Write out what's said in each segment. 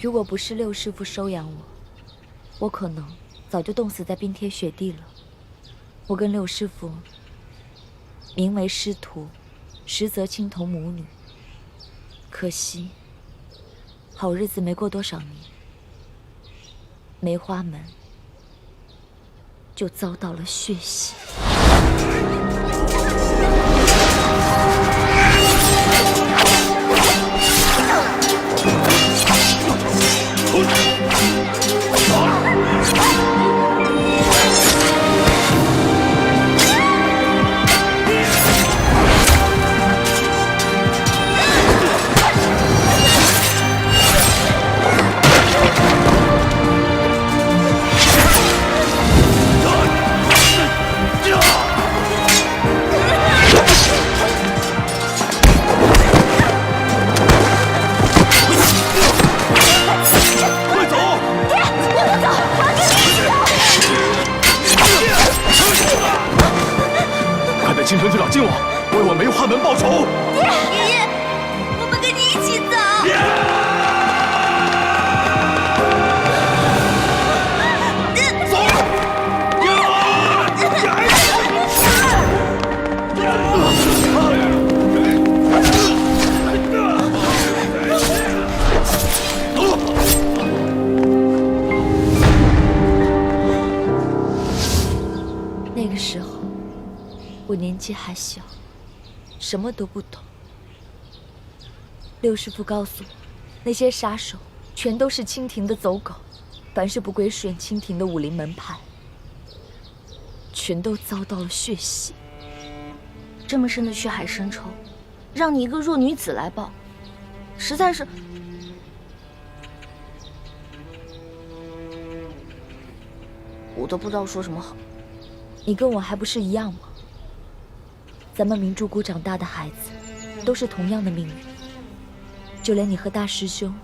如果不是六师傅收养我，我可能早就冻死在冰天雪地了。我跟六师傅名为师徒，实则亲同母女。可惜，好日子没过多少年，梅花门就遭到了血洗。倾城去找靖王，为我梅花门报仇。爷爷，我们跟你一起走。那个时候，我年纪还小，什么都不懂。六师傅告诉我，那些杀手全都是清廷的走狗，凡是不归顺清廷的武林门派，全都遭到了血洗。这么深的血海深仇，让你一个弱女子来报，实在是……我都不知道说什么好。你跟我还不是一样吗？咱们明珠谷长大的孩子，都是同样的命运。就连你和大师兄，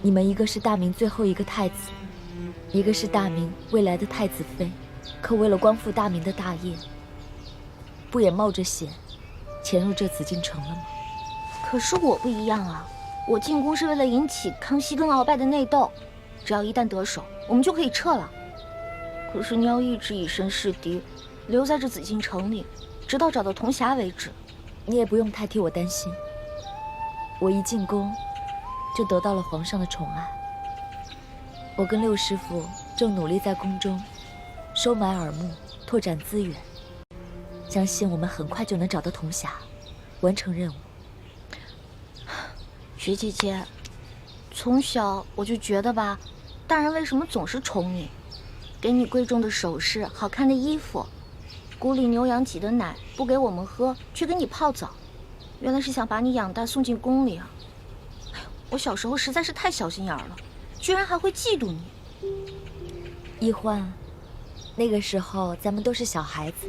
你们一个是大明最后一个太子，一个是大明未来的太子妃，可为了光复大明的大业，不也冒着险潜入这紫禁城了吗？可是我不一样啊，我进宫是为了引起康熙跟鳌拜的内斗，只要一旦得手，我们就可以撤了。可是你要一直以身试敌，留在这紫禁城里，直到找到铜匣为止。你也不用太替我担心，我一进宫就得到了皇上的宠爱。我跟六师傅正努力在宫中收买耳目，拓展资源，相信我们很快就能找到铜匣，完成任务。雪姐姐，从小我就觉得吧，大人为什么总是宠你，给你贵重的首饰、好看的衣服，谷里牛羊挤的奶不给我们喝，却给你泡澡，原来是想把你养大送进宫里啊！哎呦，我小时候实在是太小心眼了，居然还会嫉妒你。一欢，那个时候咱们都是小孩子，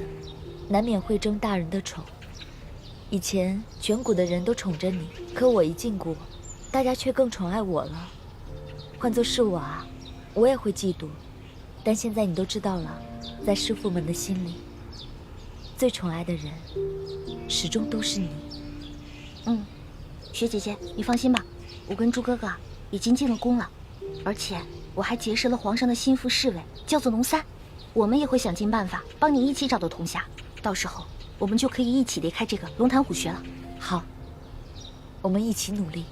难免会争大人的宠。以前全谷的人都宠着你，可我一进谷，大家却更宠爱我了。换作是我啊，我也会嫉妒。但现在你都知道了，在师傅们的心里，最宠爱的人始终都是你。雪姐姐，你放心吧，我跟朱哥哥已经进了宫了，而且我还结识了皇上的心腹侍卫，叫做龙三。我们也会想尽办法帮你一起找到铜匣，到时候我们就可以一起离开这个龙潭虎穴了。好，我们一起努力。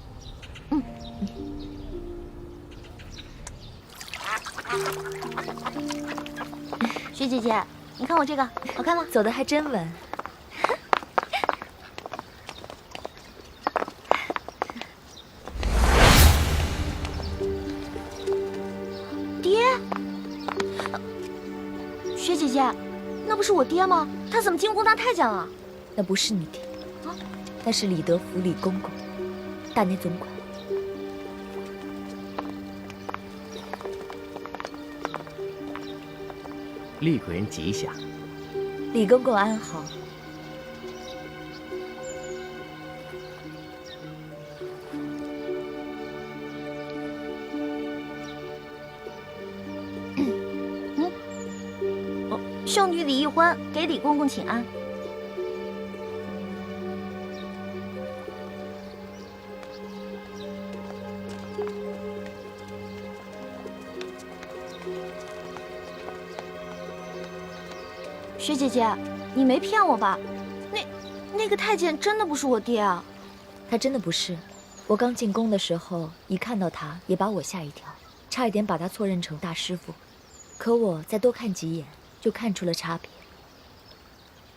雪姐姐，你看我这个好看吗？走得还真稳。爹，雪姐姐，那不是我爹吗？他怎么进宫当太监了？那不是你爹，那是李德福李公公，大内总管。厉贵人吉祥。李公公安好。孝女李一欢给李公公请安。薛姐姐，你没骗我吧？那个太监真的不是我爹啊？他真的不是。我刚进宫的时候，一看到他，也把我吓一跳，差一点把他错认成大师傅。可我再多看几眼，就看出了差别。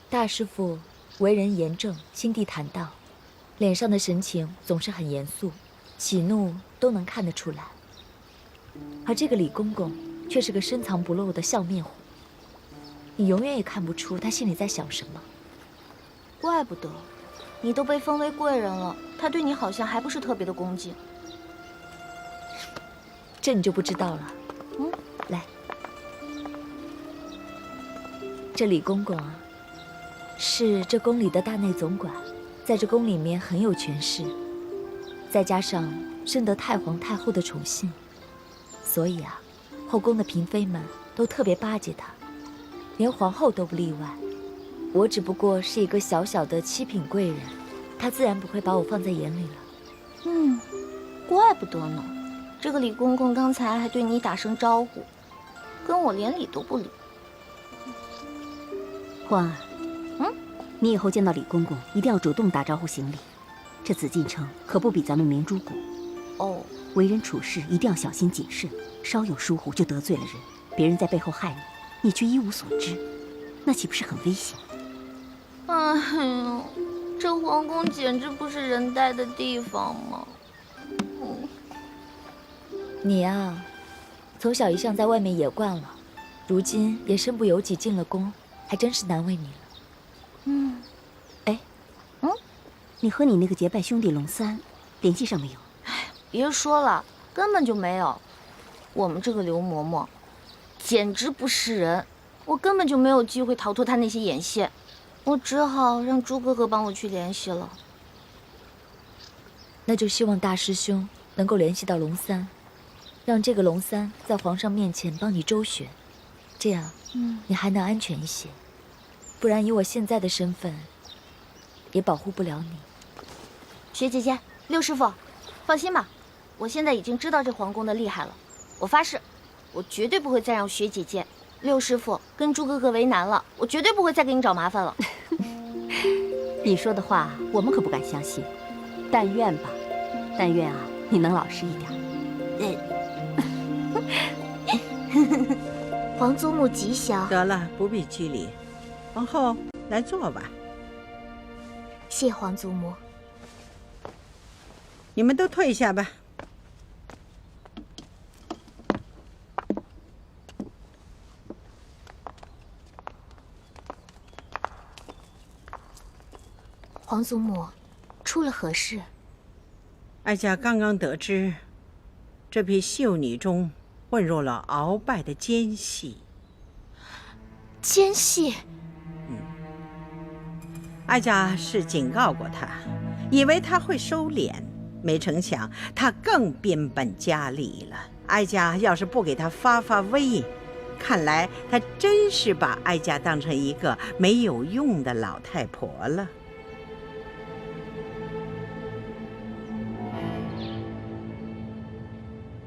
大师傅为人严正，心地坦荡，脸上的神情总是很严肃，喜怒都能看得出来。而这个李公公却是个深藏不露的笑面虎，你永远也看不出他心里在想什么。怪不得，你都被封为贵人了，他对你好像还不是特别的恭敬。这你就不知道了。来，这李公公啊，是这宫里的大内总管，在这宫里面很有权势，再加上深得太皇太后的宠信，所以啊，后宫的嫔妃们都特别巴结他，连皇后都不例外。我只不过是一个小小的七品贵人，他自然不会把我放在眼里了。怪不得呢。这个李公公刚才还对你打声招呼，跟我连理都不理。欢儿，你以后见到李公公一定要主动打招呼行礼。这紫禁城可不比咱们明珠谷。哦，为人处事一定要小心谨慎，稍有疏忽就得罪了人，别人在背后害你，你却一无所知，那岂不是很危险？哎呦，这皇宫简直不是人待的地方吗？你啊，从小一向在外面野惯了，如今也身不由己进了宫，还真是难为你了。你和你那个结拜兄弟龙三联系上没有？别说了，根本就没有。我们这个刘嬷嬷，简直不是人，我根本就没有机会逃脱他那些眼线，我只好让朱哥哥帮我去联系了。那就希望大师兄能够联系到龙三，让这个龙三在皇上面前帮你周旋，这样，你还能安全一些。不然以我现在的身份，也保护不了你。薛姐姐，六师傅，放心吧，我现在已经知道这皇宫的厉害了。我发誓，我绝对不会再让薛姐姐、六师傅跟朱哥哥为难了。我绝对不会再给你找麻烦了。你说的话我们可不敢相信，但愿吧，但愿啊，你能老实一点。皇祖母吉祥。得了，不必拘礼。皇后，来坐吧。谢皇祖母。你们都退下吧。皇祖母，出了何事？哀家刚刚得知，这批秀女中混入了鳌拜的奸细。奸细？哀家是警告过他，以为他会收敛，没成想他更变本加厉了。哀家要是不给他发发威，看来他真是把哀家当成一个没有用的老太婆了。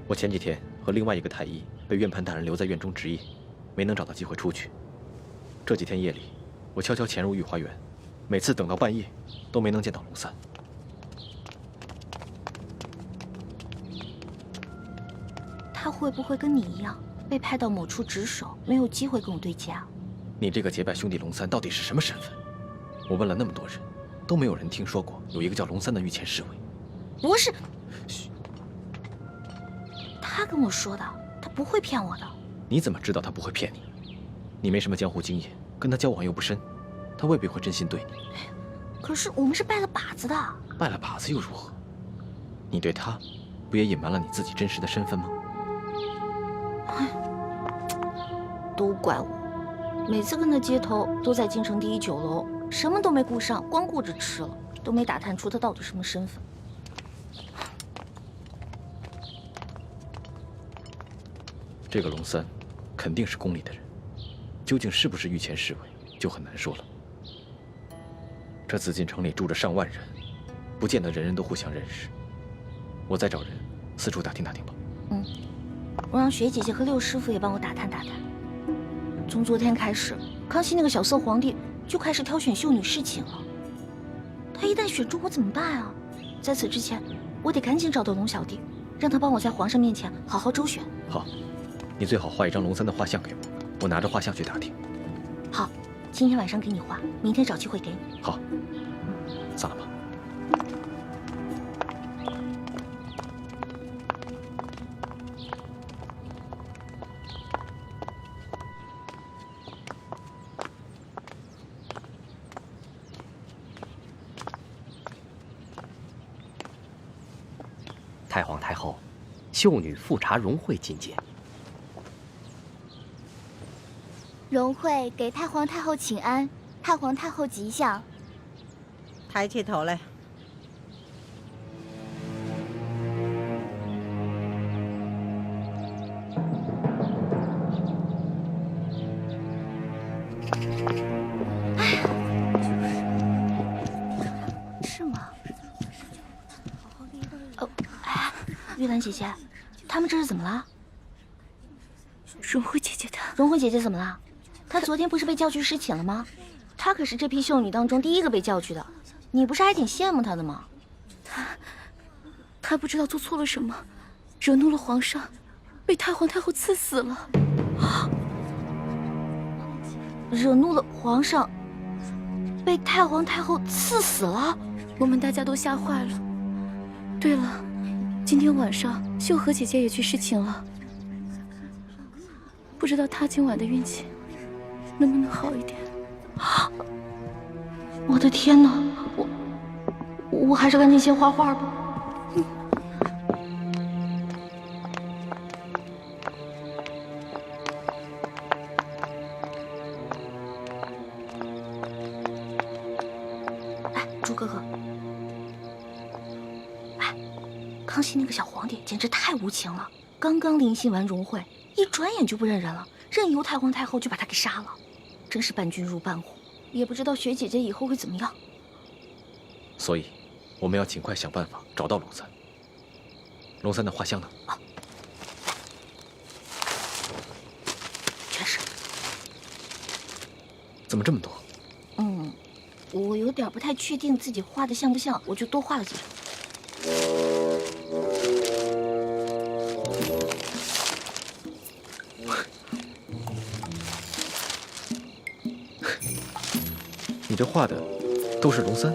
我前几天和另外一个太医被院判大人留在院中值夜，没能找到机会出去。这几天夜里，我悄悄潜入御花园，每次等到半夜，都没能见到龙三。他会不会跟你一样，被派到某处值守，没有机会跟我对接啊？你这个结拜兄弟龙三到底是什么身份？我问了那么多人，都没有人听说过有一个叫龙三的御前侍卫。不是。嘘。他跟我说的，他不会骗我的。你怎么知道他不会骗你？你没什么江湖经验，跟他交往又不深，他未必会真心对你。可是我们是拜了把子的。拜了把子又如何？你对他，不也隐瞒了你自己真实的身份吗？都怪我，每次跟他接头都在京城第一酒楼，什么都没顾上，光顾着吃了，都没打探出他到底什么身份。这个龙三，肯定是宫里的人，究竟是不是御前侍卫，就很难说了。这紫禁城里住着上万人，不见得人人都互相认识。我再找人四处打听打听吧。我让雪姐姐和六师傅也帮我打探打探。从昨天开始，康熙那个小色皇帝就开始挑选秀女侍寝了。他一旦选中我怎么办啊？在此之前，我得赶紧找到龙小弟，让他帮我在皇上面前好好周旋。好，你最好画一张龙三的画像给我，我拿着画像去打听。好，今天晚上给你画，明天找机会给你。好，散了吧。太皇太后，秀女富察容慧觐见。容慧给太皇太后请安，太皇太后吉祥。抬起头来。是吗？玉兰姐姐，他们这是怎么了？容慧姐姐她……容慧姐姐怎么了？她昨天不是被叫去侍寝了吗？她可是这批秀女当中第一个被叫去的，你不是还挺羡慕她的吗？她不知道做错了什么，惹怒了皇上，被太皇太后赐死了。惹怒了皇上，被太皇太后赐死了。我们大家都吓坏了。对了，今天晚上秀禾姐姐也去侍寝了，不知道她今晚的运气能不能好一点。我的天哪，我还是赶紧先画画吧。哎，朱哥哥，哎，康熙那个小皇帝简直太无情了，刚刚临幸完容慧，一转眼就不认人了，任由太皇太后就把他给杀了，真是伴君如伴虎。也不知道雪姐姐以后会怎么样。所以，我们要尽快想办法找到龙三。龙三的画像呢？啊，全是。怎么这么多？我有点不太确定自己画的像不像，我就多画了几张。你这画的都是龙三？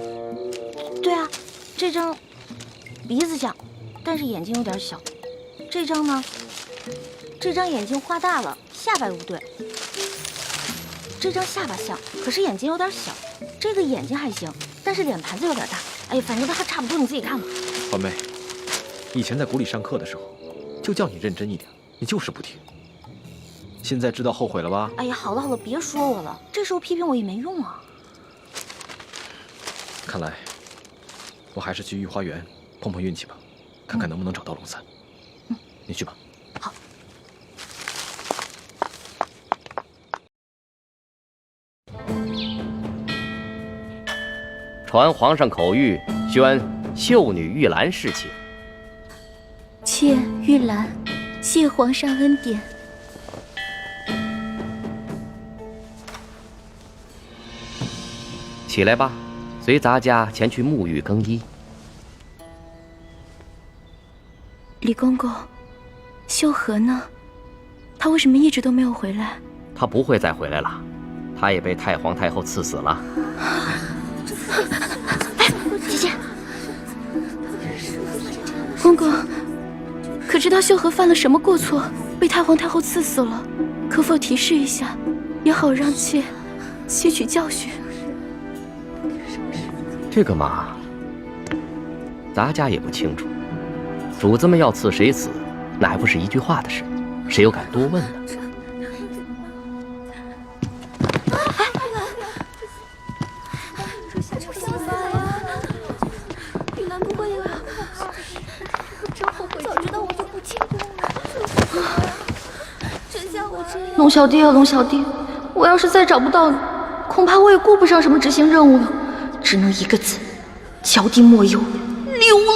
对啊，这张鼻子像，但是眼睛有点小。这张呢，这张眼睛画大了，下巴又不对。这张下巴像，可是眼睛有点小。这个眼睛还行，但是脸盘子有点大。哎，反正都还差不多，你自己看吧。环妹，以前在谷里上课的时候，就叫你认真一点，你就是不听。现在知道后悔了吧？哎呀，好了好了，别说我了，这时候批评我也没用啊。看来，我还是去御花园碰碰运气吧，看看能不能找到龙三。你去吧。好。传皇上口谕，宣秀女玉兰侍寝。妾玉兰，谢皇上恩典。起来吧，随咱家前去沐浴更衣。李公公，秀禾呢？他为什么一直都没有回来？他不会再回来了，他也被太皇太后赐死了。哎，姐姐，公公，可知道秀禾犯了什么过错，被太皇太后赐死了？可否提示一下，也好让妾吸取教训。这个嘛，咱家也不清楚。主子们要赐谁死，那还不是一句话的事，谁又敢多问呢？玉兰不会有，真后悔，早知道我就不进宫了。真像我这样。龙小弟啊，龙小弟，我要是再找不到你，恐怕我也顾不上什么执行任务了，只能一个字：脚底抹油，溜了。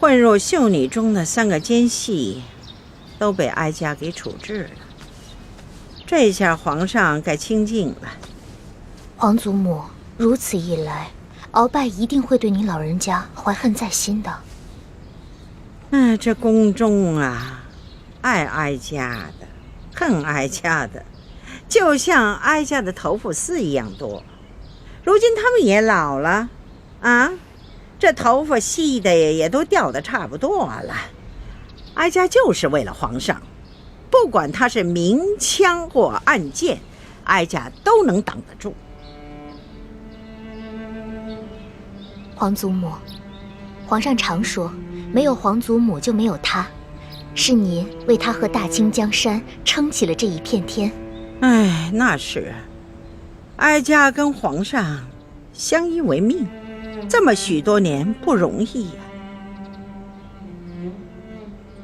混入秀女中的3个奸细，都被哀家给处置了。这下皇上该清静了。皇祖母，如此一来，鳌拜一定会对您老人家怀恨在心的。这宫中啊，爱哀家的，恨哀家的，就像哀家的头发丝一样多。如今他们也老了，啊，这头发细的也都掉得差不多了。哀家就是为了皇上，不管他是明枪或暗箭，哀家都能挡得住。皇祖母，皇上常说，没有皇祖母就没有他，是您为他和大清江山撑起了这一片天。哎，那是，哀家跟皇上相依为命，这么许多年不容易呀。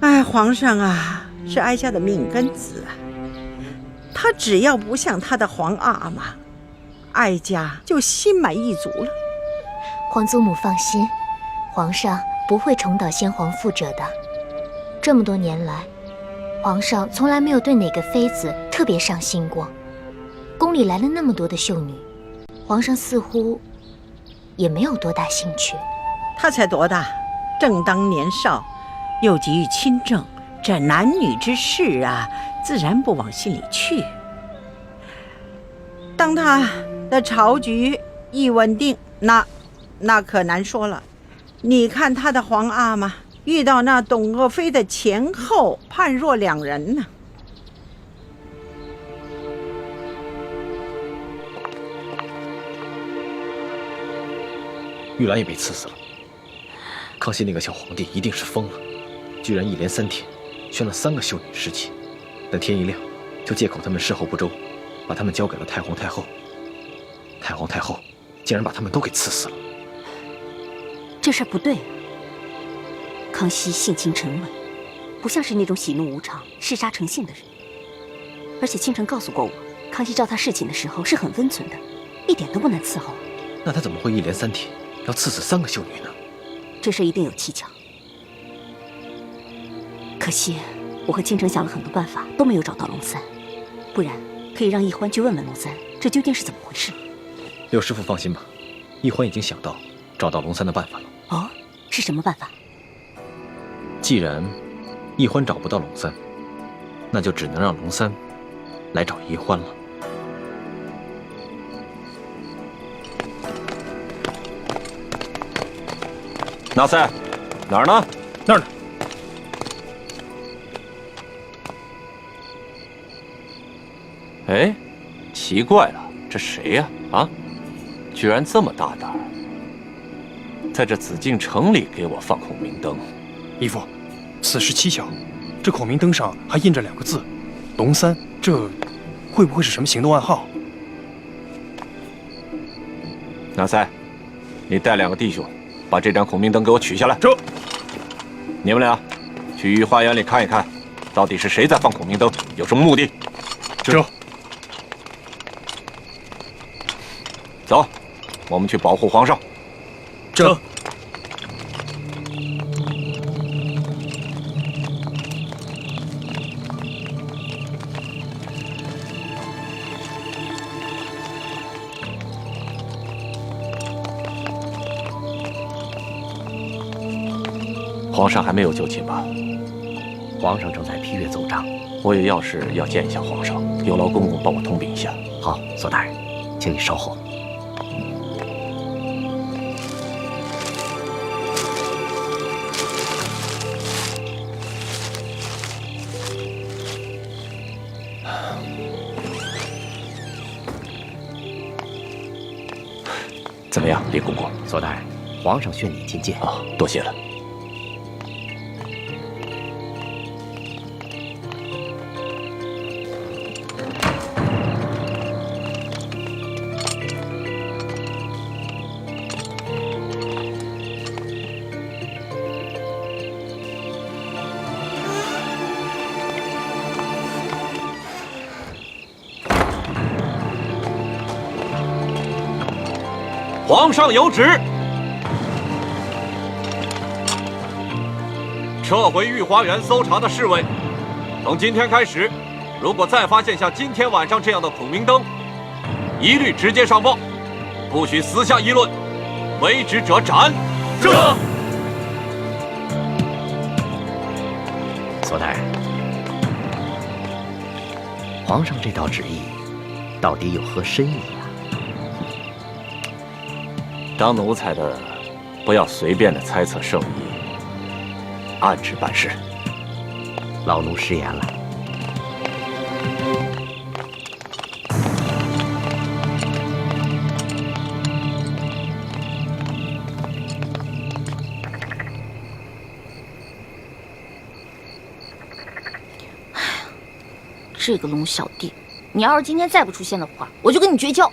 哎，皇上啊，是哀家的命根子啊，他只要不像他的皇阿玛，哀家就心满意足了。皇祖母放心，皇上不会重蹈先皇覆辙的。这么多年来，皇上从来没有对哪个妃子特别上心过。宫里来了那么多的秀女，皇上似乎也没有多大兴趣。他才多大，正当年少，又急于亲政，这男女之事啊，自然不往心里去。当他的朝局一稳定，那可难说了。你看他的皇阿玛遇到那董鄂妃的前后判若两人呢。玉兰也被刺死了。康熙那个小皇帝一定是疯了，居然一连3天宣了3个秀女尸体，等天一亮，就借口他们事后不周，把他们交给了太皇太后。太皇太后竟然把他们都给刺死了。这事儿不对啊！康熙性情沉稳，不像是那种喜怒无常、嗜杀成性的人。而且清晨告诉过我，康熙召他侍寝的时候是很温存的，一点都不难伺候。那他怎么会一连3天要刺死3个秀女呢？这事一定有蹊跷。可惜我和清晨想了很多办法，都没有找到龙三。不然可以让奕欢去问问龙三，这究竟是怎么回事。六师傅放心吧，奕欢已经想到找到龙三的办法了。哦，是什么办法？既然奕欢找不到龙三，那就只能让龙三来找奕欢了。纳赛，哪儿呢？那儿呢。哎，奇怪了，这谁呀？啊，居然这么大胆儿，在这紫禁城里给我放孔明灯。义父，此事蹊跷，这孔明灯上还印着2个字“龙三”，这会不会是什么行动暗号？纳赛，你带2个弟兄，把这盏孔明灯给我取下来。这，你们俩去御花园里看一看，到底是谁在放孔明灯，有什么目的？这。走，我们去保护皇上。这。皇上还没有就寝吧？皇上正在批阅奏章。我也要见一下皇上，有劳公公帮我通禀一下。好，左大人，请你稍后。怎么样，李公公？左大人，皇上宣你觐见。啊，多谢了。皇上有旨，撤回御花园搜查的侍卫。从今天开始，如果再发现像今天晚上这样的孔明灯，一律直接上报，不许私下议论，违之者斩。是。索大人，皇上这道旨意到底有何深意啊？当奴才的不要随便的猜测圣意，按旨办事。老奴失言了。这个龙小弟，你要是今天再不出现的话，我就跟你绝交。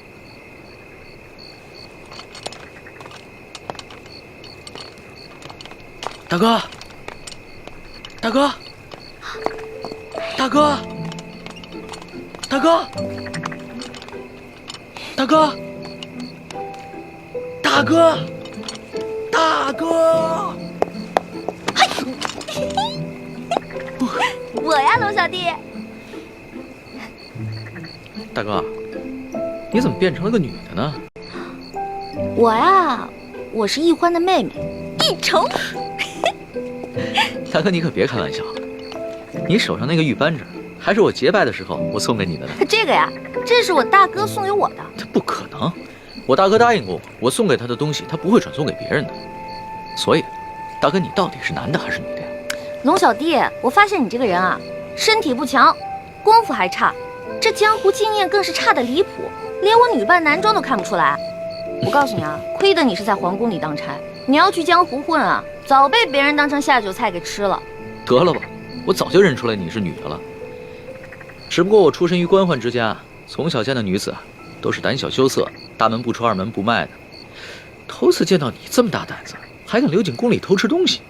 大哥，大哥，大哥，大哥，大哥，大哥，大哥！我呀，龙小弟。大哥，你怎么变成了个女的呢？我呀，我是易欢的妹妹，易成。大哥，你可别开玩笑，你手上那个玉扳指还是我结拜的时候我送给你的呢。这个呀，这是我大哥送给我的。这不可能，我大哥答应过我送给他的东西他不会转送给别人的。所以，大哥，你到底是男的还是女的呀？龙小弟，我发现你这个人啊，身体不强，功夫还差，这江湖经验更是差得离谱，连我女扮男装都看不出来。我告诉你啊，亏得你是在皇宫里当差，你要去江湖混啊，早被别人当成下酒菜给吃了。得了吧，我早就认出来你是女的了。只不过我出身于官宦之家，从小见的女子都是胆小羞涩，大门不出二门不迈的。头次见到你这么大胆子，还敢溜进宫里偷吃东西，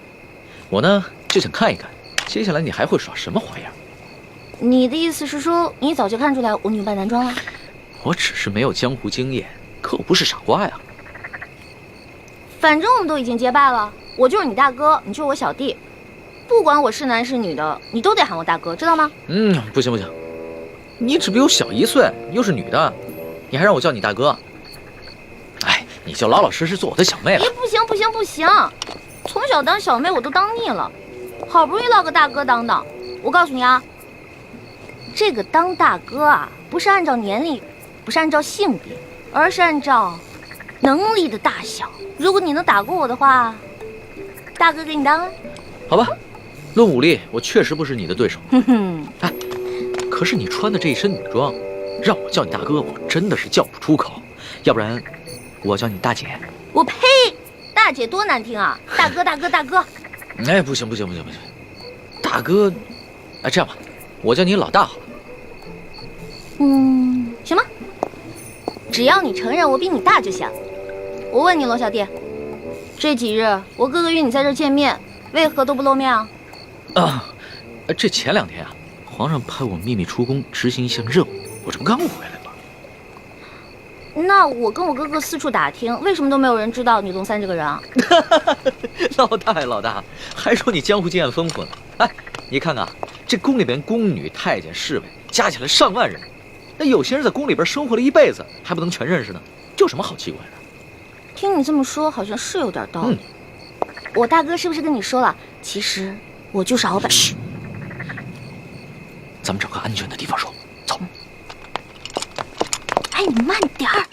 我呢就想看一看，接下来你还会耍什么花样。你的意思是说，你早就看出来我女扮男装了？我只是没有江湖经验，可我不是傻瓜呀。反正我们都已经结拜了，我就是你大哥，你就是我小弟，不管我是男是女的，你都得喊我大哥，知道吗？不行不行，你只比我小1岁，又是女的，你还让我叫你大哥？哎，你就老老实实做我的小妹了。不行不行不行，从小当小妹我都当腻了，好不容易落个大哥当当。我告诉你啊，这个当大哥啊，不是按照年龄，不是按照性别，而是按照能力的大小。如果你能打过我的话，大哥给你当啊。好吧，论武力，我确实不是你的对手。哎，可是你穿的这一身女装，让我叫你大哥，我真的是叫不出口。要不然，我叫你大姐。我呸！大姐多难听啊！大哥大哥大哥。哎，不行不行不行不行，大哥，哎，这样吧，我叫你老大好了。行吧，只要你承认我比你大就行。我问你，罗小弟，这几日我哥哥约你在这儿见面，为何都不露面啊？这前2天啊，皇上派我秘密出宫执行一项任务，我这不刚回来吗？那我跟我哥哥四处打听，为什么都没有人知道你龙三这个人啊？老大呀老大，还说你江湖经验丰富呢。哎，你看看这宫里边宫女、太监、侍卫加起来上万人，那有些人在宫里边生活了一辈子，还不能全认识呢，有什么好奇怪的？听你这么说，好像是有点道理。我大哥是不是跟你说了？其实我就是鳌拜。嘘，咱们找个安全的地方说。走。哎，你慢点儿。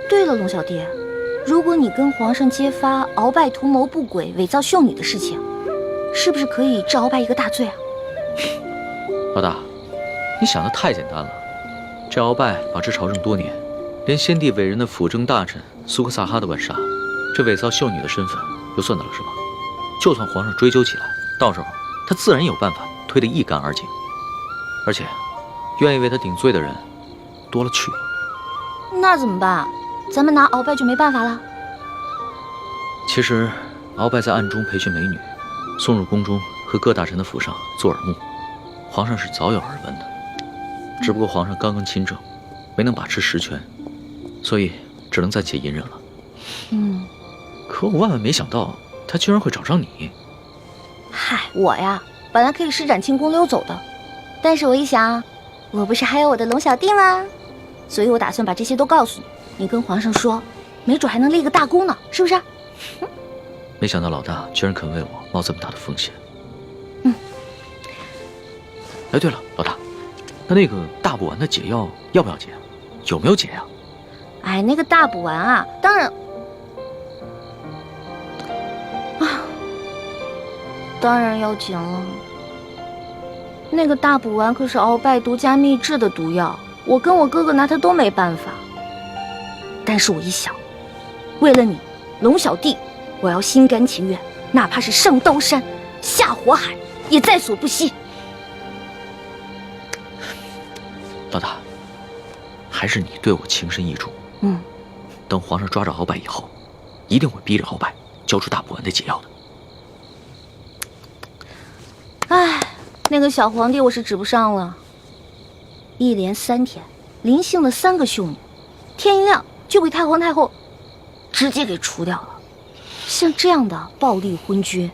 对了，龙小弟，如果你跟皇上揭发鳌拜图谋不轨、伪造秀女的事情，是不是可以治鳌拜一个大罪啊？老大，你想的太简单了。这鳌拜把持朝政多年，连先帝委任的辅政大臣苏克萨哈都敢杀，这伪造秀女的身份就算得了是吧？就算皇上追究起来，到时候他自然有办法推得一干二净。而且，愿意为他顶罪的人多了去了。那怎么办？咱们拿鳌拜就没办法了？其实，鳌拜在暗中培训美女，送入宫中和各大臣的府上做耳目，皇上是早有耳闻的。只不过皇上刚刚亲政，没能把持实权，所以只能暂且隐忍了。可我万万没想到，他居然会找上你。嗨，我呀，本来可以施展轻功溜走的，但是我一想，我不是还有我的龙小弟吗？所以我打算把这些都告诉你，你跟皇上说，没准还能立个大功呢，是不是？没想到老大居然肯为我冒这么大的风险。哎，对了，老大，那个大补丸的解药要不要解啊？有没有解呀？哎，那个大补丸啊，当然当然要紧了。那个大补丸可是鳌拜独家秘制的毒药，我跟我哥哥拿它都没办法。但是我一想，为了你，龙小弟，我要心甘情愿，哪怕是上刀山下火海，也在所不惜。老大，还是你对我情深意重。等皇上抓着鳌拜以后，一定会逼着鳌拜交出大补丸的解药的。唉，那个小皇帝我是指不上了。一连3天，临幸的3个秀女，天一亮就被太皇太后直接给除掉了。像这样的暴力昏君，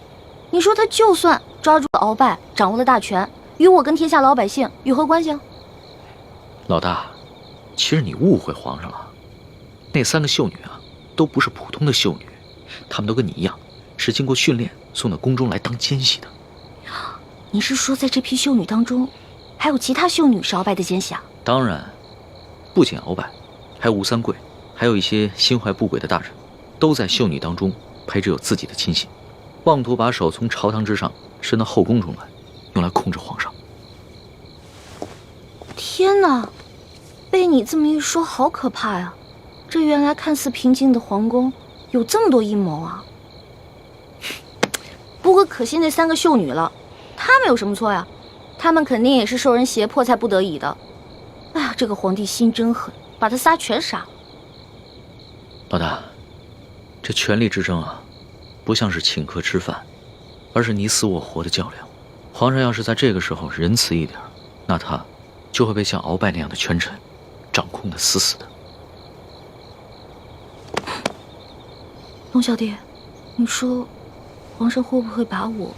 你说他就算抓住了鳌拜，掌握了大权，与我跟天下老百姓有何关系啊？老大，其实你误会皇上了。那3个秀女啊，都不是普通的秀女，她们都跟你一样，是经过训练送到宫中来当奸细的。你是说，在这批秀女当中，还有其他秀女是鳌拜的奸细啊？当然，不仅鳌拜，还有吴三桂，还有一些心怀不轨的大人，都在秀女当中配置有自己的亲信，妄图把手从朝堂之上伸到后宫中来，用来控制皇上。天哪，被你这么一说，好可怕呀！这原来看似平静的皇宫，有这么多阴谋啊！不过可惜那3个秀女了，她们有什么错呀？她们肯定也是受人胁迫才不得已的。哎呀，这个皇帝心真狠，把他仨全杀了。老大，这权力之争啊，不像是请客吃饭，而是你死我活的较量。皇上要是在这个时候仁慈一点，那他就会被像鳌拜那样的权臣掌控得死死的。龙小弟，你说皇上会不会把我……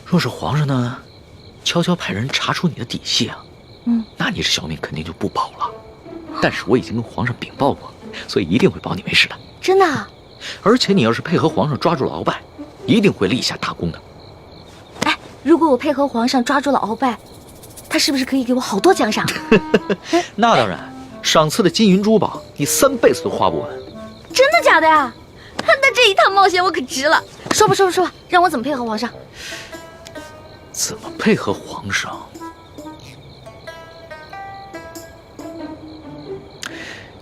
若是皇上呢，悄悄派人查出你的底细啊，那你这小命肯定就不保了。但是我已经跟皇上禀报过，所以一定会保你没事的。真的啊？而且你要是配合皇上抓住了鳌拜，一定会立下大功的。哎，如果我配合皇上抓住了鳌拜，他是不是可以给我好多奖赏？那当然，赏赐的金银珠宝，你3辈子都花不完。真的假的呀？那这一趟冒险我可值了。说吧，让我怎么配合皇上？怎么配合皇上？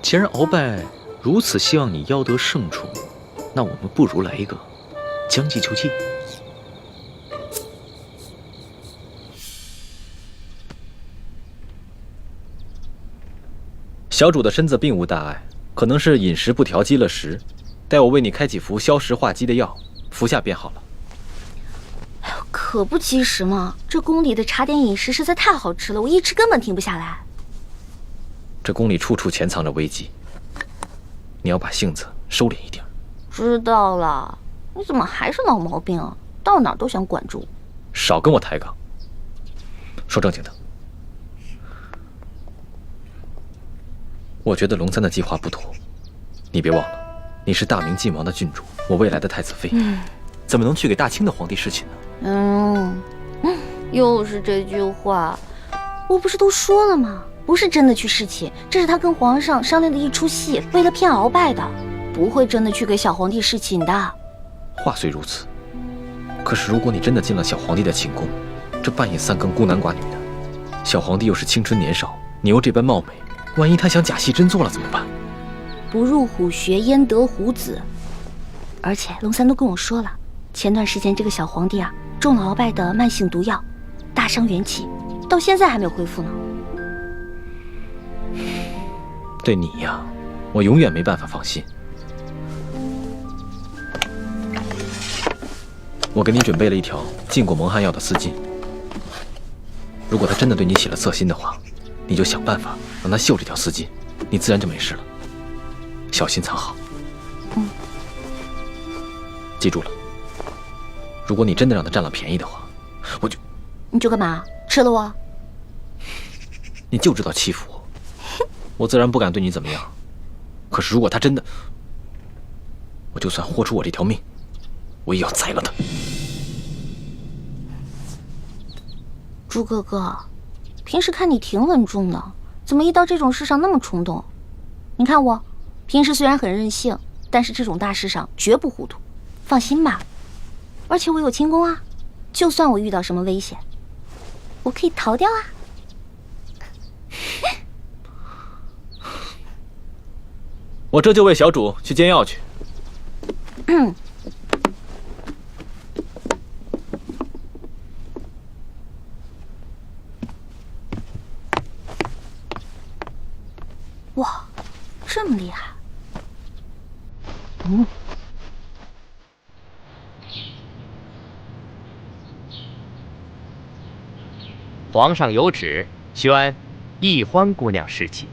既然鳌拜如此希望你邀得圣宠，那我们不如来一个将计就计。小主的身子并无大碍，可能是饮食不调积了食，待我为你开几服消食化积的药，服下便好了。哎呦，可不及时嘛！这宫里的茶点饮食实在太好吃了，我一吃根本停不下来。这宫里处处潜藏着危机，你要把性子收敛一点。知道了，你怎么还是老毛病啊？到哪儿都想管住。少跟我抬杠。说正经的，我觉得龙三的计划不妥。你别忘了，你是大明晋王的郡主，我未来的太子妃，怎么能去给大清的皇帝侍寝呢？又是这句话，我不是都说了吗？不是真的去侍寝，这是他跟皇上商量的一出戏，为了骗鳌拜的，不会真的去给小皇帝侍寝的。话虽如此，可是如果你真的进了小皇帝的寝宫，这半夜3更孤男寡女的，小皇帝又是青春年少，你又这般貌美，万一他想假戏真做了怎么办？不入虎穴焉得虎子。而且龙三都跟我说了，前段时间这个小皇帝啊，中了鳌拜的慢性毒药，大伤元气，到现在还没有恢复呢。对你呀，我永远没办法放心。我给你准备了一条浸过蒙汗药的丝巾，如果他真的对你起了色心的话，你就想办法让他绣这条丝巾，你自然就没事了。小心藏好。记住了，如果你真的让他占了便宜的话，你就干嘛？吃了我？你就知道欺负我，我自然不敢对你怎么样。可是如果他真的，我就算豁出我这条命，我也要宰了他。朱哥哥，平时看你挺稳重的，怎么一到这种事上那么冲动？你看我，平时虽然很任性，但是这种大事上绝不糊涂。放心吧，而且我有轻功啊，就算我遇到什么危险，我可以逃掉啊。我这就为小主去煎药去。哇，这么厉害！皇上有旨，宣易欢姑娘侍寝。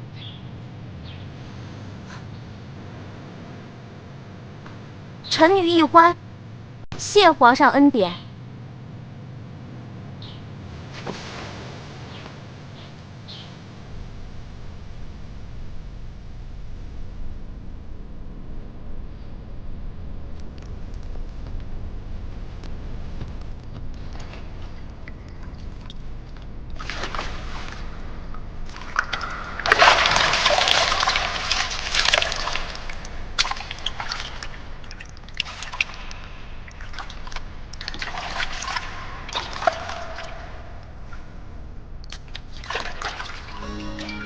臣女易欢，谢皇上恩典。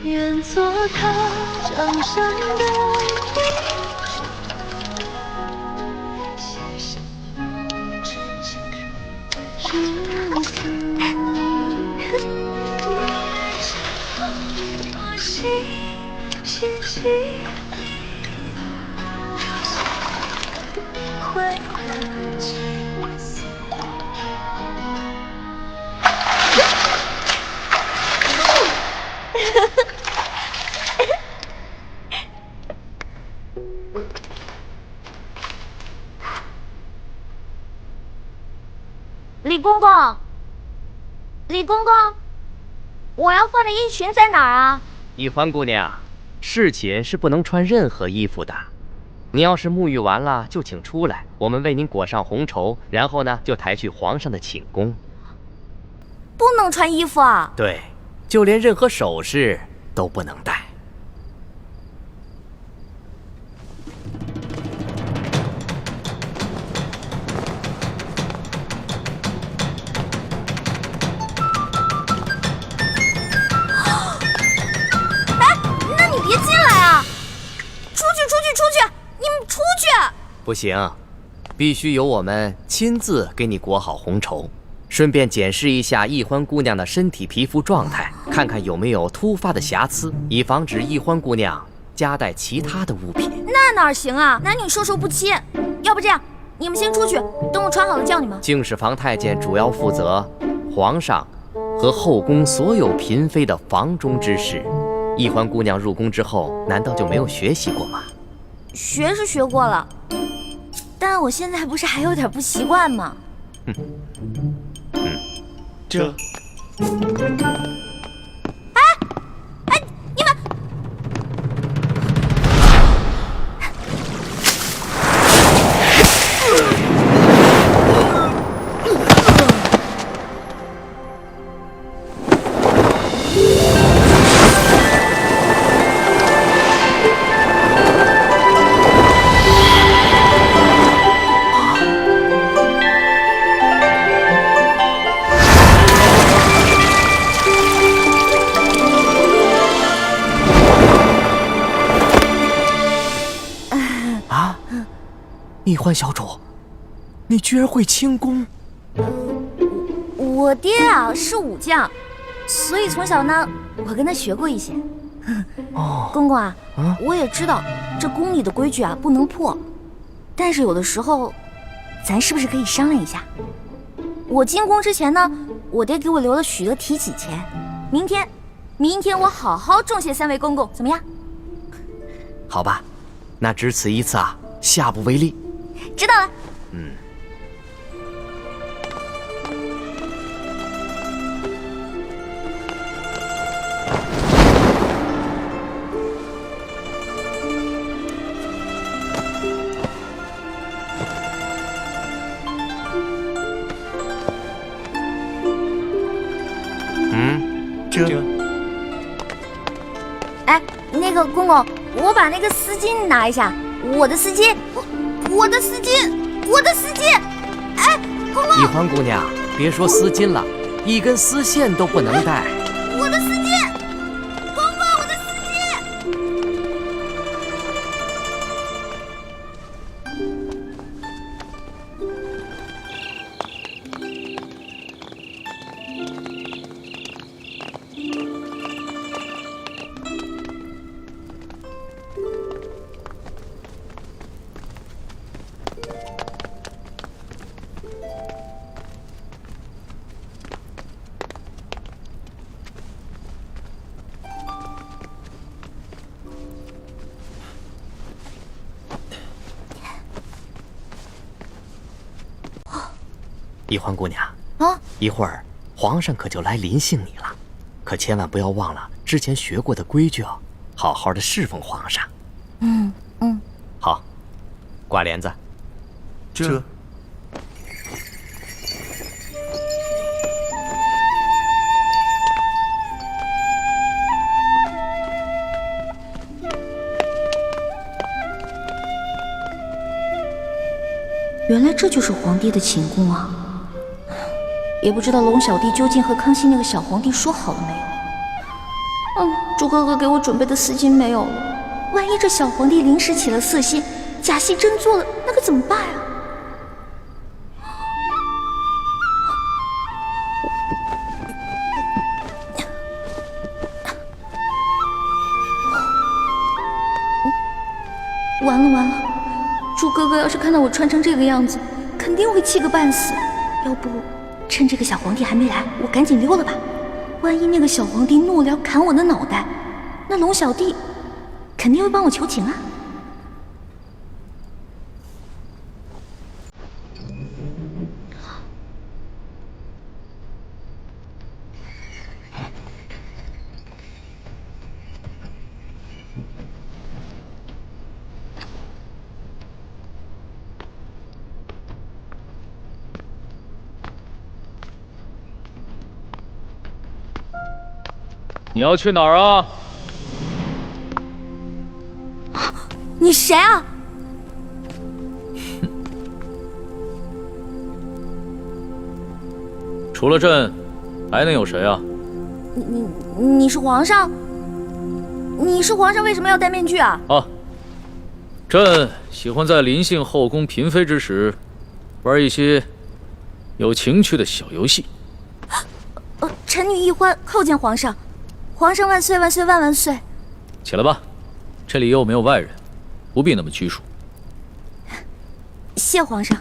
愿做他江山的李公公，李公公，我要换的衣裙在哪儿啊？易欢姑娘，侍寝是不能穿任何衣服的。你要是沐浴完了，就请出来，我们为您裹上红绸，然后呢，就抬去皇上的寝宫。不能穿衣服啊？对，就连任何首饰都不能戴。不行，必须由我们亲自给你裹好红绸，顺便检视一下易欢姑娘的身体皮肤状态，看看有没有突发的瑕疵，以防止易欢姑娘夹带其他的物品。那哪行啊？男女授受不亲。要不这样，你们先出去，等我穿好了叫你们。敬事房太监主要负责皇上和后宫所有嫔妃的房中之事。易欢姑娘入宫之后，难道就没有学习过吗？学是学过了，但我现在不是还有点不习惯吗？这。哎，你们！易欢小主，你居然会轻功！我爹啊是武将，所以从小呢，我跟他学过一些。公公啊，我也知道这宫里的规矩啊不能破，但是有的时候，咱是不是可以商量一下？我进宫之前呢，我爹给我留了许多提己钱，明天我好好重谢3位公公，怎么样？好吧，那只此一次啊，下不为例。知道了。哎，那个公公，我把那个丝巾拿一下，我的丝巾，我的丝巾，我的丝巾！哎，公公！一欢姑娘，别说丝巾了，一根丝线都不能带。我的丝巾，公公，我的丝巾！一欢姑娘啊，一会儿皇上可就来临幸你了，可千万不要忘了之前学过的规矩哦，好好的侍奉皇上。好，挂帘子。这。原来这就是皇帝的寝宫啊！也不知道龙小弟究竟和康熙那个小皇帝说好了没有？朱哥哥给我准备的丝巾没有了，万一这小皇帝临时起了色心，假戏真做了，那可怎么办啊？完了！朱哥哥要是看到我穿成这个样子，肯定会气个半死。要不趁这个小皇帝还没来，我赶紧溜了吧。万一那个小皇帝怒了要砍我的脑袋，那龙小弟肯定会帮我求情啊。你要去哪儿啊？你谁啊？除了朕，还能有谁啊？你是皇上？你是皇上，为什么要戴面具啊？朕喜欢在临幸后宫嫔妃之时，玩一些有情趣的小游戏。臣女一欢叩见皇上，皇上万岁万岁万万岁！起来吧，这里又没有外人，不必那么拘束。谢皇上。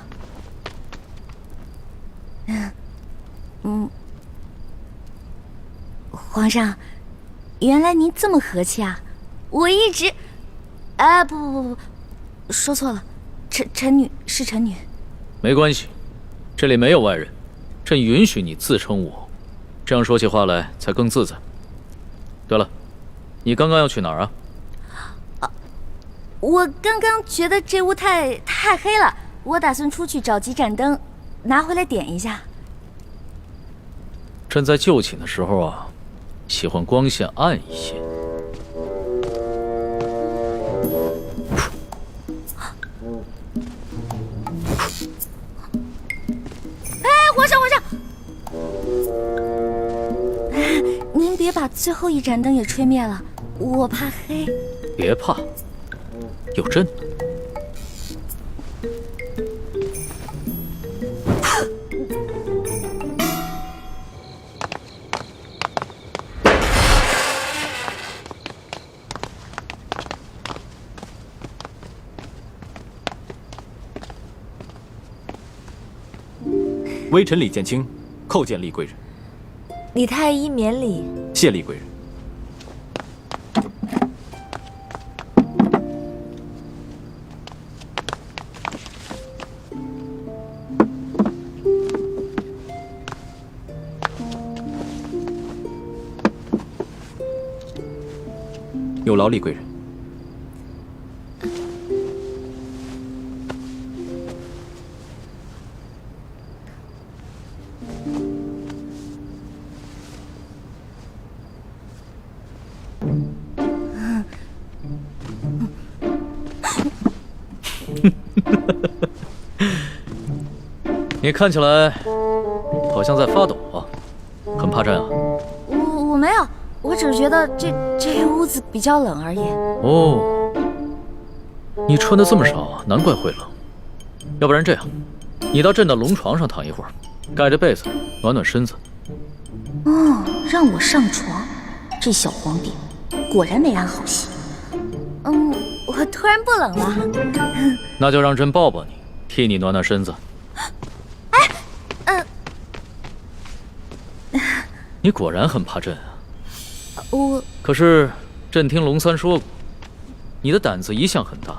皇上，原来您这么和气啊！我一直……不，说错了，臣女是臣女。没关系，这里没有外人，朕允许你自称我，这样说起话来才更自在。对了，你刚刚要去哪儿啊？我刚刚觉得这屋太黑了，我打算出去找几盏灯，拿回来点一下。朕在就寝的时候啊，喜欢光线暗一些。皇上，您别把最后一盏灯也吹灭了，我怕黑。别怕，有朕。微臣李建清叩见厉贵人。李太医免礼。谢厉贵人。有劳厉贵人。你看起来好像在发抖啊，很怕震啊？我没有，我只是觉得这屋子比较冷而已。哦，你穿的这么少啊，难怪会冷。要不然这样，你到朕的龙床上躺一会儿，盖着被子暖暖身子。哦，让我上床，这小皇帝果然没安好心。我突然不冷了。那就让朕抱抱你，替你暖暖身子。你果然很怕朕啊！可是朕听龙三说过，你的胆子一向很大，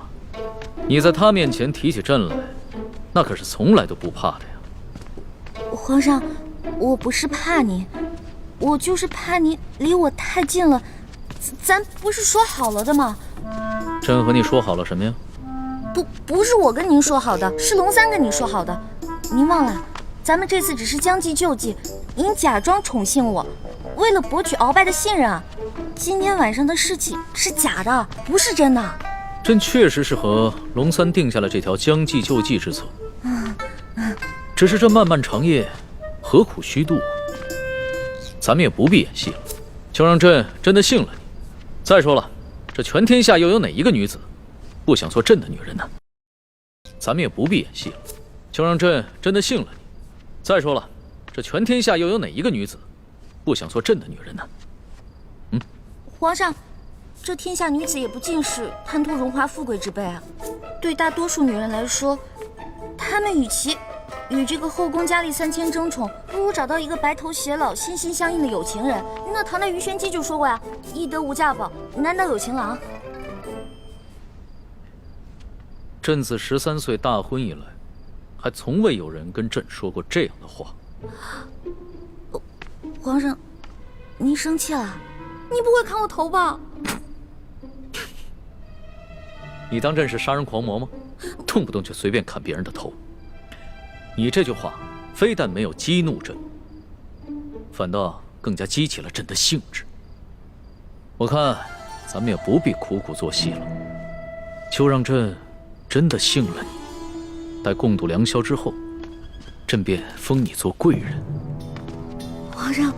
你在他面前提起朕来，那可是从来都不怕的呀。皇上，我不是怕你，我就是怕你离我太近了。咱不是说好了的吗？朕和你说好了什么呀？不是我跟您说好的，是龙三跟你说好的。您忘了，咱们这次只是将计就计，您假装宠幸我，为了博取鳌拜的信任啊。今天晚上的事情是假的，不是真的。朕确实是和龙三定下了这条将计就计之策。只是这漫漫长夜，何苦虚度？咱们也不必演戏了，就让朕真的信了你。再说了，这全天下又有哪一个女子不想做朕的女人呢？咱们也不必演戏了，就让朕真的信了你。再说了，这全天下又有哪一个女子不想做朕的女人呢？皇上，这天下女子也不尽是贪图荣华富贵之辈啊。对大多数女人来说，她们与其与这个后宫佳丽3000争宠，不如找到一个白头偕老、心心相印的有情人。那唐代鱼玄机就说过呀：“易得无价宝，难得有情郎。”朕自13岁大婚以来，还从未有人跟朕说过这样的话。皇上，您生气了？你不会砍我头吧？你当朕是杀人狂魔吗？动不动就随便砍别人的头。你这句话非但没有激怒朕，反倒更加激起了朕的兴致。我看咱们也不必苦苦做戏了，就让朕真的信了你。待共度良宵之后，朕便封你做贵人。皇上，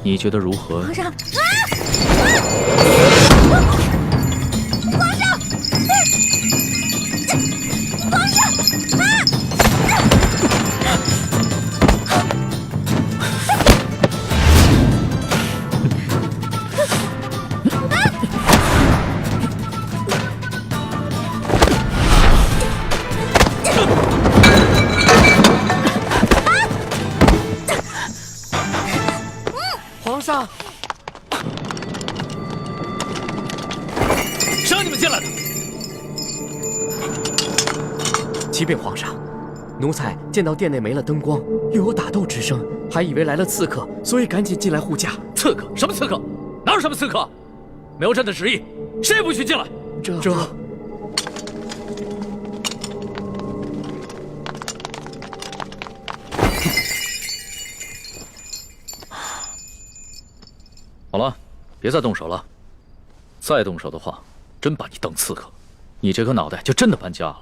你觉得如何？皇上，皇上，谁让你们进来的？启禀皇上，奴才见到殿内没了灯光，又有打斗之声，还以为来了刺客，所以赶紧进来护驾。刺客？什么刺客？哪有什么刺客？没有朕的旨意，谁也不许进来。这……好了，别再动手了。再动手的话，真把你当刺客，你这颗脑袋就真的搬家了。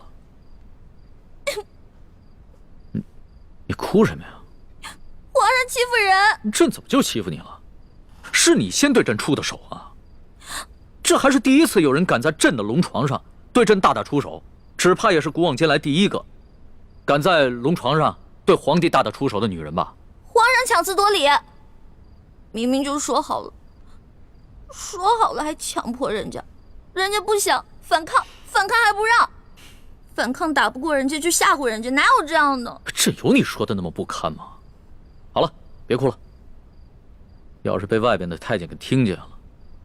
你哭什么呀？皇上欺负人！朕怎么就欺负你了？是你先对朕出的手啊！这还是第一次有人敢在朕的龙床上对朕大打出手，只怕也是古往今来第一个敢在龙床上对皇帝大打出手的女人吧？皇上强词夺理，明明就说好了，还强迫人家，人家不想反抗还不让，反抗打不过人家就吓唬人家，哪有这样的？朕有你说的那么不堪吗？好了，别哭了。要是被外边的太监给听见了，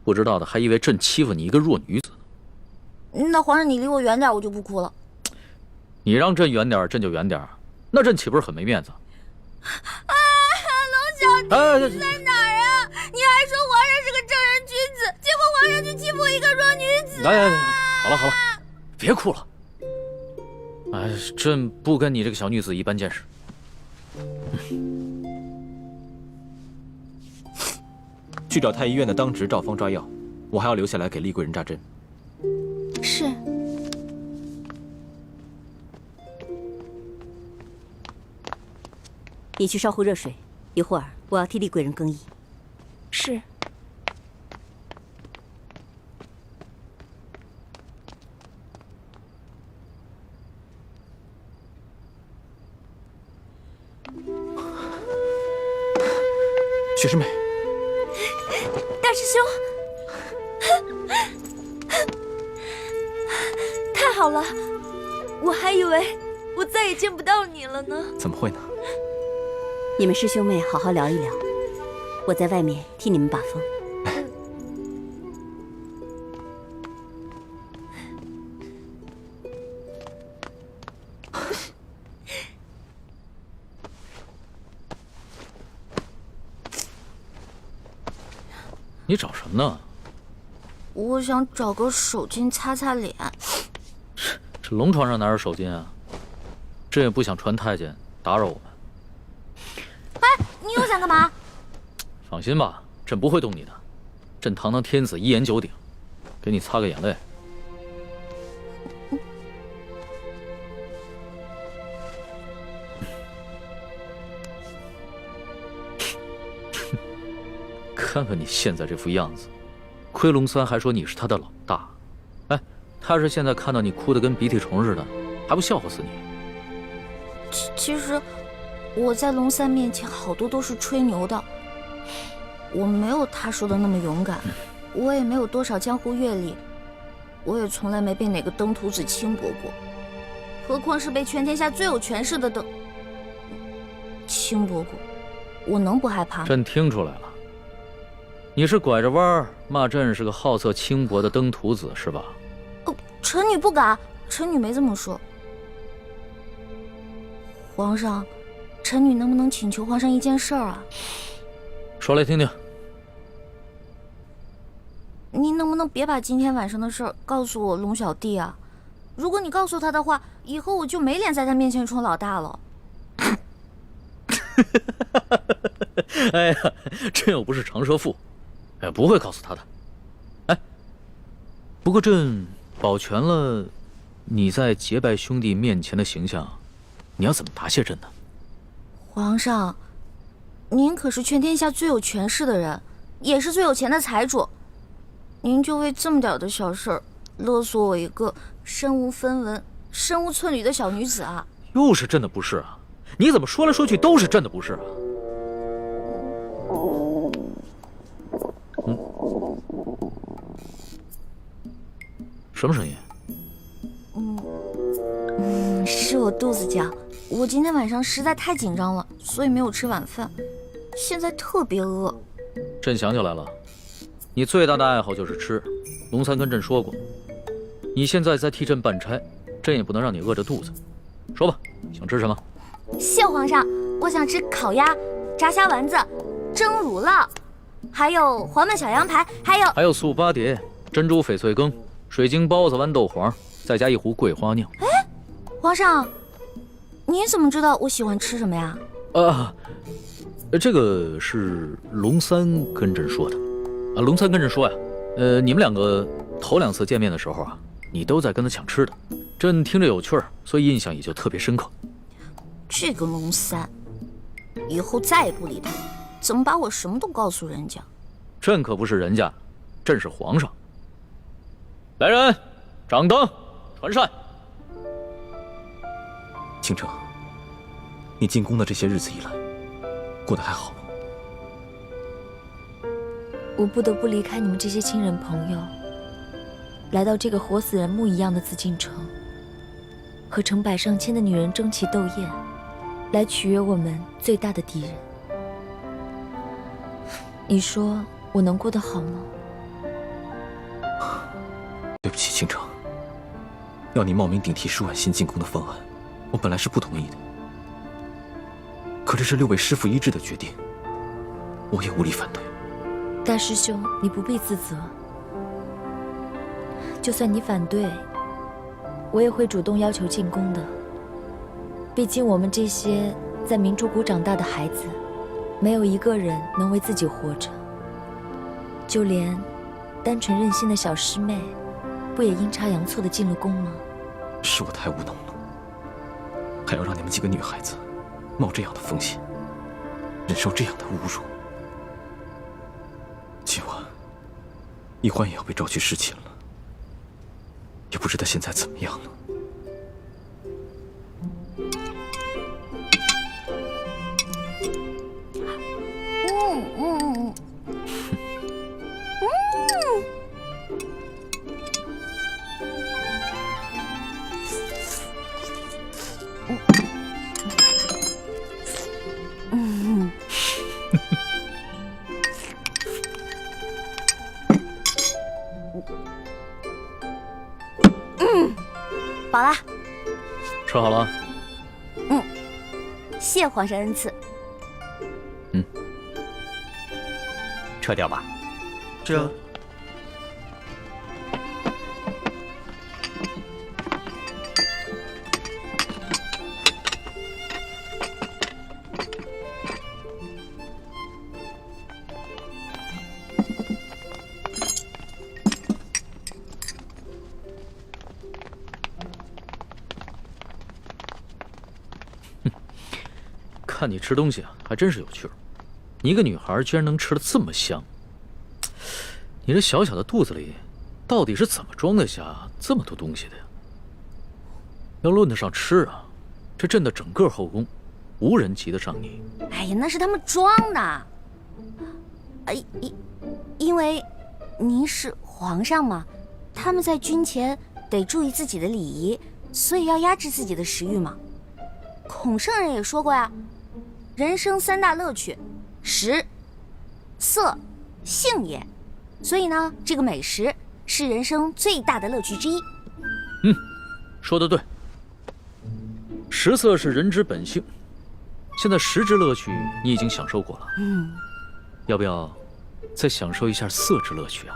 不知道的还以为朕欺负你一个弱女子呢。那皇上你离我远点，我就不哭了。你让朕远点，朕就远点，那朕岂不是很没面子？啊，龙小弟，你在哪儿啊？你还说皇上是个正人君子，结果皇上就欺负一个弱女子。来，好了，别哭了。哎，朕不跟你这个小女子一般见识。去找太医院的当值赵方抓药，我还要留下来给厉贵人扎针。是。你去烧壶热水，一会儿我要替厉贵人更衣。是。雪师妹，大师兄，太好了，我还以为我再也见不到你了呢。怎么会呢？你们师兄妹好好聊一聊，我在外面替你们把风。你找什么呢？我想找个手巾擦擦脸。这龙床上哪有手巾啊？朕也不想传太监打扰我们。哎，你又想干嘛？放心吧，朕不会动你的。朕堂堂天子，一言九鼎，给你擦个眼泪。看看你现在这副样子，亏龙三还说你是他的老大。哎，他是现在看到你哭得跟鼻涕虫似的，还不笑话死你？其实我在龙三面前好多都是吹牛的，我没有他说的那么勇敢，我也没有多少江湖阅历，我也从来没被哪个登徒子轻薄过，何况是被全天下最有权势的轻薄过，我能不害怕吗？朕听出来了。你是拐着弯儿骂朕是个好色轻薄的登徒子是吧？臣女不敢，臣女没这么说。皇上，臣女能不能请求皇上一件事啊？说来听听。您能不能别把今天晚上的事告诉我龙小弟啊？如果你告诉他的话，以后我就没脸在他面前充老大了。哎呀，朕又不是长舌妇。哎，不会告诉他的。哎，不过朕保全了你在结拜兄弟面前的形象，你要怎么答谢朕呢？皇上，您可是全天下最有权势的人，也是最有钱的财主，您就为这么点的小事勒索我一个身无分文、身无寸缕的小女子啊？又是朕的不是啊！你怎么说来说去都是朕的不是啊？什么声音？是我肚子叫。我今天晚上实在太紧张了，所以没有吃晚饭，现在特别饿。朕想起来了，你最大的爱好就是吃。龙三跟朕说过，你现在在替朕办差，朕也不能让你饿着肚子。说吧，想吃什么？谢皇上，我想吃烤鸭、炸虾丸子、蒸乳酪，还有黄焖小羊排，还有素八碟、珍珠翡翠羹、水晶包子豌豆黄，再加一壶桂花酿。哎，皇上，您怎么知道我喜欢吃什么呀？这个是龙三跟朕说的。龙三跟朕说呀，你们两个头2次见面的时候啊，你都在跟他抢吃的，朕听着有趣儿，所以印象也就特别深刻。这个龙三，以后再也不理他，怎么把我什么都告诉人家？朕可不是人家，朕是皇上。来人，掌灯，传膳。倾城，你进宫的这些日子以来，过得还好吗？我不得不离开你们这些亲人朋友，来到这个活死人墓一样的紫禁城。和成百上千的女人争奇斗艳，来取悦我们最大的敌人。你说我能过得好吗？对不起，倾城，要你冒名顶替舒婉心进宫的方案，我本来是不同意的。可这是6位师父一致的决定，我也无力反对。大师兄，你不必自责。就算你反对，我也会主动要求进宫的。毕竟我们这些在明珠谷长大的孩子，没有一个人能为自己活着。就连单纯任性的小师妹，不也阴差阳错的进了宫吗？是我太无能了，还要让你们几个女孩子冒这样的风险，忍受这样的侮辱。今晚，一欢也要被召去侍寝了，也不知道现在怎么样了。饱了。吃好了。谢皇上恩赐。撤掉吧。这。看你吃东西啊，还真是有趣儿。你一个女孩居然能吃得这么香，你这小小的肚子里，到底是怎么装得下这么多东西的呀？要论得上吃啊，这朕的整个后宫，无人及得上你。哎呀，那是他们装的。因为您是皇上嘛，他们在军前得注意自己的礼仪，所以要压制自己的食欲嘛。孔圣人也说过呀，人生3大乐趣，食、色、性也。所以呢，这个美食是人生最大的乐趣之一。说得对。食色是人之本性，现在食之乐趣你已经享受过了，要不要再享受一下色之乐趣啊？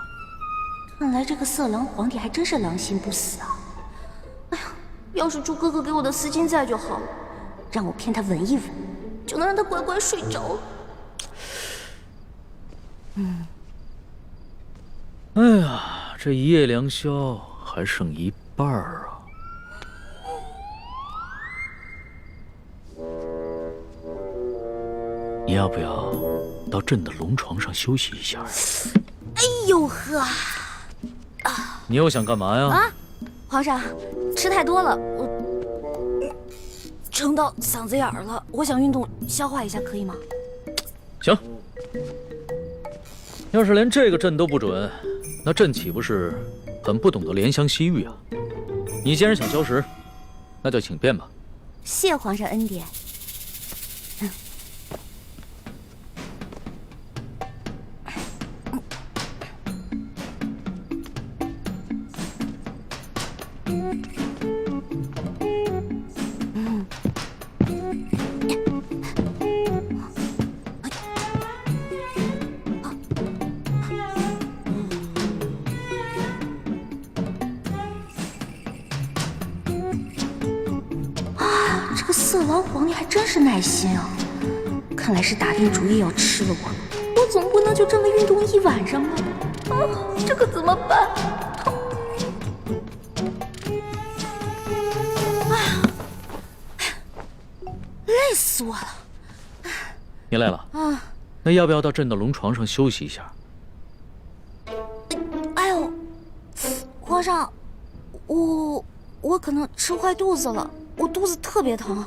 看来这个色狼皇帝还真是良心不死啊！哎呀，要是猪哥哥给我的丝巾在就好了，让我骗他闻一闻，就能让他乖乖睡着了。哎呀，这一夜良宵还剩一半啊！你要不要到朕的龙床上休息一下？哎呦呵！你又想干嘛呀？皇上，吃太多了，我撑到嗓子眼儿了，我想运动消化一下，可以吗？行。要是连这个朕都不准，那朕岂不是很不懂得怜香惜玉啊？你既然想消食，那就请便吧。谢皇上恩典。色狼皇帝还真是耐心啊！看来是打定主意要吃了我总不能就这么运动一晚上吧？这可怎么办？累死我了！你累了？那要不要到朕的龙床上休息一下？哎呦，皇上，我可能吃坏肚子了，我肚子特别疼。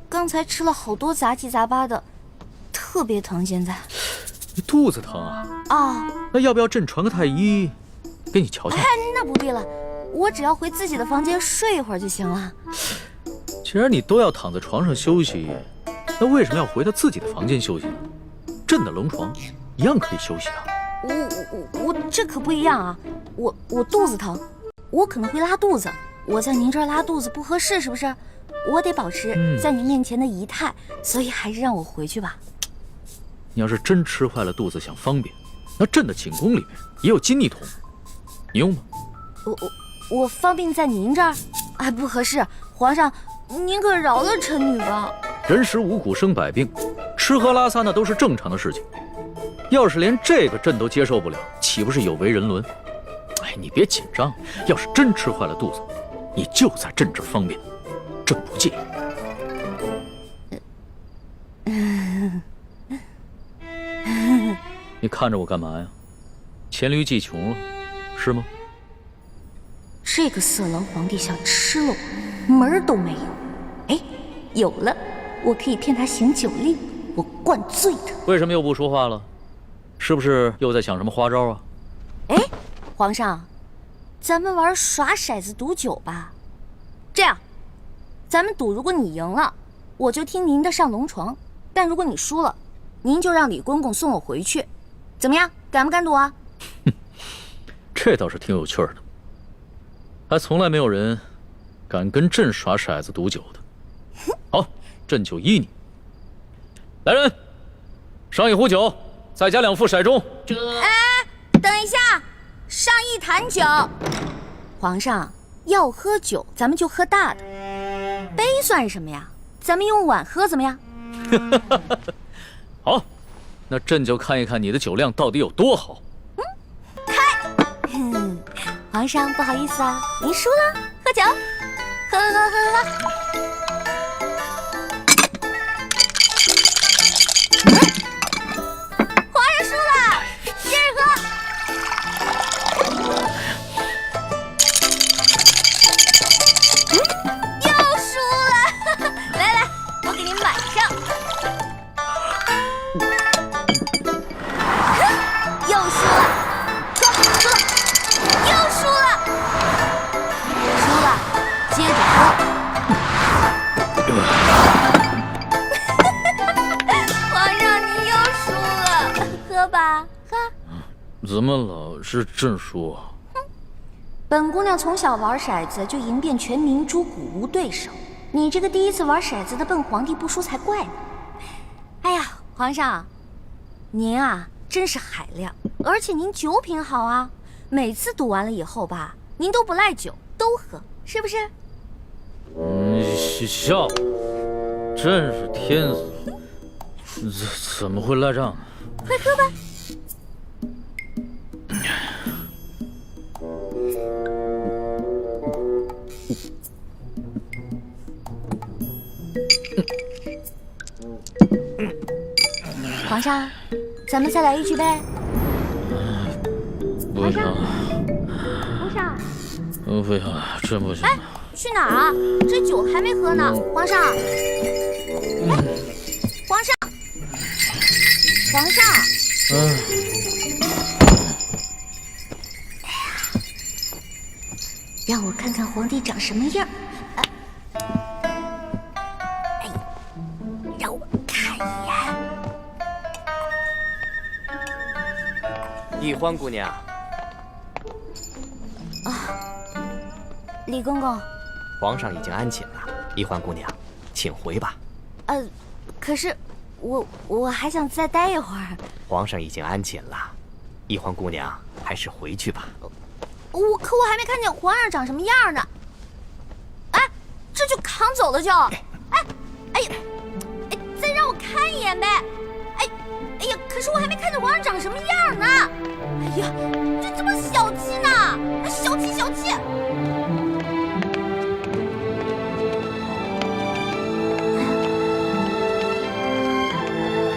刚才吃了好多杂七杂八的，特别疼。现在你肚子疼啊？啊，那要不要朕传个太医给你瞧瞧？那不必了，我只要回自己的房间睡一会儿就行了。既然你都要躺在床上休息，那为什么要回到自己的房间休息呢？朕的龙床一样可以休息啊。我这可不一样啊！我肚子疼，我可能会拉肚子。我在您这儿拉肚子不合适，是不是？我得保持在您面前的仪态，所以还是让我回去吧。你要是真吃坏了肚子想方便，那朕的寝宫里面也有金逆桶，你用吗？我方便在您这儿，哎，不合适。皇上，您可饶了臣女吧。人食五谷生百病，吃喝拉撒那都是正常的事情。要是连这个朕都接受不了，岂不是有违人伦？哎，你别紧张，要是真吃坏了肚子，你就在朕这儿方便，朕不介意。你看着我干嘛呀？黔驴技穷了，是吗？这个色狼皇帝想吃了我，门儿都没有。哎，有了，我可以骗他行酒令，我灌醉他。为什么又不说话了？是不是又在想什么花招啊？哎，皇上，咱们玩耍骰子赌酒吧。这样，咱们赌，如果你赢了，我就听您的上龙床；但如果你输了，您就让李公公送我回去。怎么样，敢不敢赌啊？这倒是挺有趣的，还从来没有人敢跟朕耍骰子赌酒的。好，朕就依你。来人，上一壶酒，再加2副骰盅。哎，等一下，上一坛酒。皇上要喝酒，咱们就喝大的。杯算什么呀？咱们用碗喝怎么样？好，那朕就看一看你的酒量到底有多好。皇上，不好意思啊，您输了，喝酒，喝。皇上输了，接着喝。又输了，来，我给您满上。又输了，输了。又输了，接着喝。皇上，您又输了，喝吧，喝。怎么老是朕输啊？本姑娘从小玩骰子就赢遍全民诸古无对手，你这个第一次玩骰子的笨皇帝不输才怪呢。哎呀，皇上，您啊真是海量，而且您酒品好啊。每次赌完了以后吧，您都不赖酒，都喝，是不是？笑，真是天死，怎么会赖账？快喝吧。皇上，咱们再来一局呗。不行，皇上，不行，真不行。哎，去哪儿啊？这酒还没喝呢，皇上。皇上，皇上。让我看看皇帝长什么样。让我看一眼。易欢姑娘。李公公，皇上已经安寝了，易欢姑娘，请回吧。可是我还想再待一会儿。皇上已经安寝了，易欢姑娘还是回去吧。可我还没看见皇上长什么样呢。哎，这就扛走了就。哎呀，再让我看一眼呗。哎呀，可是我还没看见皇上长什么样呢。哎呀，这么小气呢，小